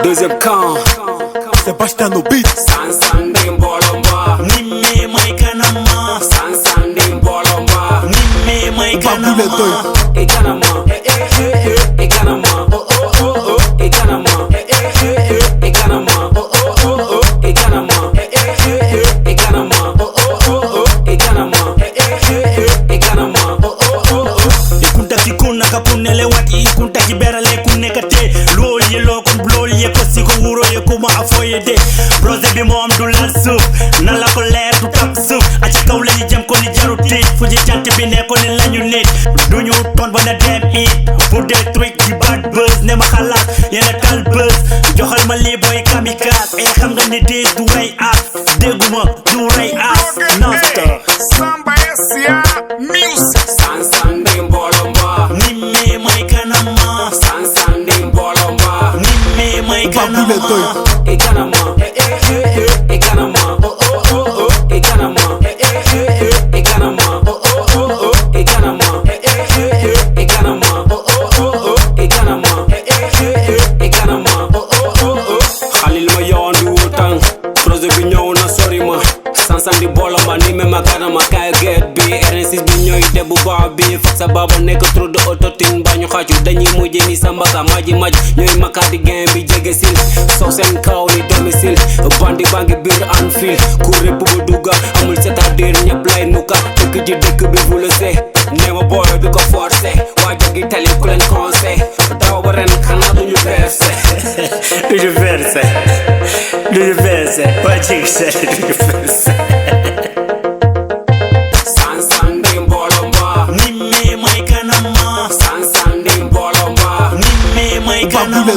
Deuxième camp, Sebastian no beat. Sansandim bolomba, Nimme mai kanama, Sansandim bolomba, nimme mai kanama, Ekanama, Ekanama, Ekanama, Ekanama, Ekanama, Ekanama, Ekanama, ikunta kikuna kapunele wati ikunta kiberale kunekate lol ye lokon blol ye kosi ko wuro ye kuma afoye de brose bi mo am dulal suuf nan la ko leer du tak suuf a ci kaw lay jëm ko ni jaru tiit fu ji jant bi ne ko ni lañu nit duñu ton ba na dem it pour des trucs di bad buzz ne ma xalaat yena tal buzz joxal ma li boy kamikaze e xam nga ni dis du way as dégguma du ray as non stop Samba S.A. Music. Sansandim bolomba, nimme mai kanama, Sansandim bolomba, nimme mai kanama, Ekanama, Ekanama, Ekanama, Ekanama, Ekanama, Ekanama, Ekanama, Khalil ma yoon du wutang projet bi ñëw na sori ma Sansandim bolomba ni me makanama kay get bi RN6 bi ñooy debu ba bi fak sa baba nekk trop de autotune ba ñu xaaju dañuy mujjé ni sa mbaka maji ñooy makaati gain bi jege sil sow seen kaw ni domicile bandi bangi biir Anfield ku répp bu dugga amul c'est-à-dire ñëpp lay nuka dëkk ji dëkk bi vous le savez neema booyo du ko forcé waa jogi tali ku leen conseil daw ba ren xanaa duñu versé duñu versé, duñu versé, waa jig se duñu versé. Sansandim bolomba, Nimme mai kanama, Sansandim bolomba, nimme mai kanama,